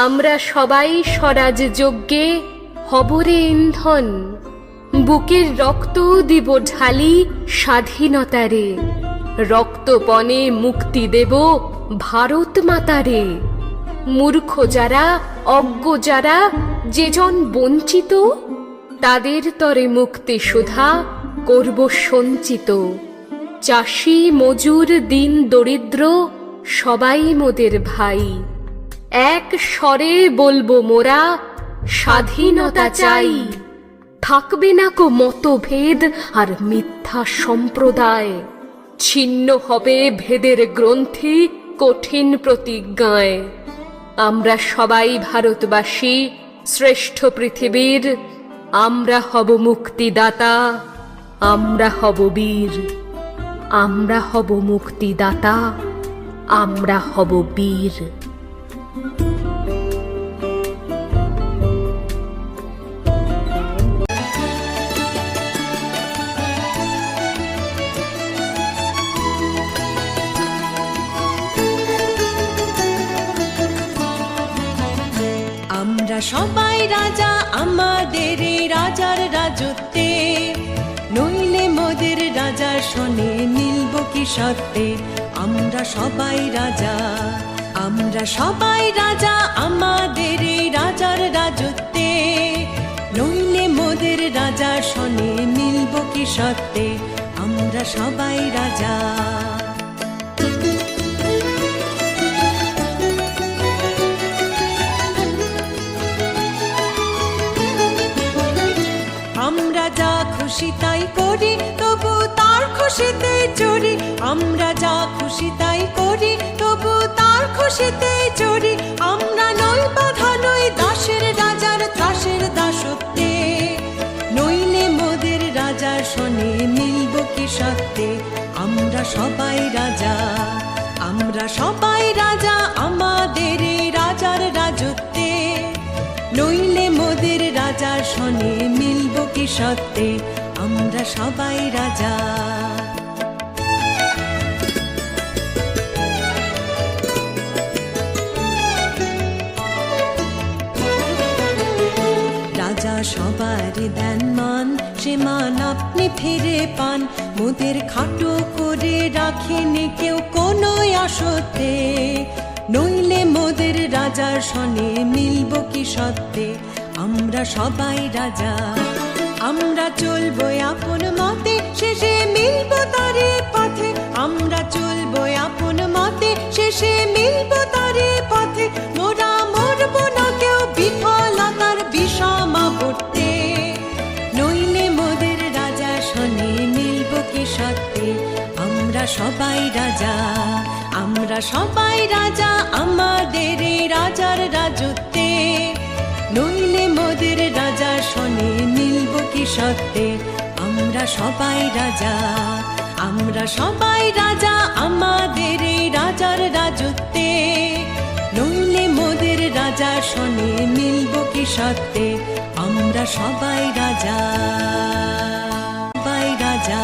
আমরা সবাই স্বরাজ যজ্ঞে হবরে ইন্ধন, বুকের রক্ত দিব ঢালি স্বাধীনতারে, রক্তপণে মুক্তি দেব ভারত মাতারে। মূর্খ যারা, অজ্ঞ যারা, যেজন বঞ্চিত, তাদের তরে মুক্তি সুধা করব সঞ্চিত। চাষি মজুর দিন দরিদ্র সবাই মোদের ভাই, এক স্বরে বলবো মোরা স্বাধীনতা চাই। থাকবে না কো মতভেদ আর মিথ্যা সম্প্রদায়, ছিন্ন হবে ভেদের গ্রন্থি কঠিন প্রতিজ্ঞায়। আমরা সবাই ভারতবাসী শ্রেষ্ঠ পৃথিবীর, আমরা হব মুক্তিদাতা, আমরা হব বীর। আমরা হব মুক্তিদাতা, আমরা হব বীর। আমরা সবাই রাজা আমাদের এই রাজার রাজত্বে, নইলে মোদের রাজার শোনে মিলব কি সত্যে। আমরা সবাই রাজা, আমরা সবাই রাজা আমাদের এই রাজার রাজত্বে, নইলে মোদের রাজার শোনে মিলব কি সত্যে। আমরা সবাই রাজা। আমরা যা খুশি তাই করি, তবু তার খুশিতে চড়ি। আমরা যা খুশি তাই করি, তবু তার খুশিতে চড়ি। আমরা নই বাধা, নই দাসের রাজার ত্রাসের দাসত্বে, নইলে মোদের রাজার শোনে মিলব কি সত্যে। আমরা সবাই রাজা, আমরা সবাই রাজা আমাদের এই রাজার রাজত্বে, নইলে মোদের রাজার শোনে মিলব কি সত্যে। আমরা সবাই রাজা। রাজা সবার দেন মান, সে মান আপনি ফিরে পান। মোদের খাটো করে রাখেনি কেউ কোনো আসতে, নইলে মোদের রাজার শোনে মিলব কি সত্যে। আমরা সবাই রাজা, আমরা চলবো আপন মতে, শেষে মিলব তারে পথে। আমরা চলবো আপন মতে, শেষে মিলব তারে পথে। মোরা মরব না কেউ বিফলতার বিষমা পড়তে, নইলে মোদের রাজা শোনে মিলব কি সত্যে। আমরা সবাই রাজা, আমরা সবাই রাজা আমাদের এই রাজার রাজত্বে, নইলে মোদের রাজা শোনে মিলব কি সত্যে। আমরা সবাই রাজা, আমরা সবাই রাজা আমাদের এই রাজার রাজত্বে, নইলে মোদের রাজা শোনে মিলব কি সত্যে। আমরা সবাই রাজা, সবাই রাজা।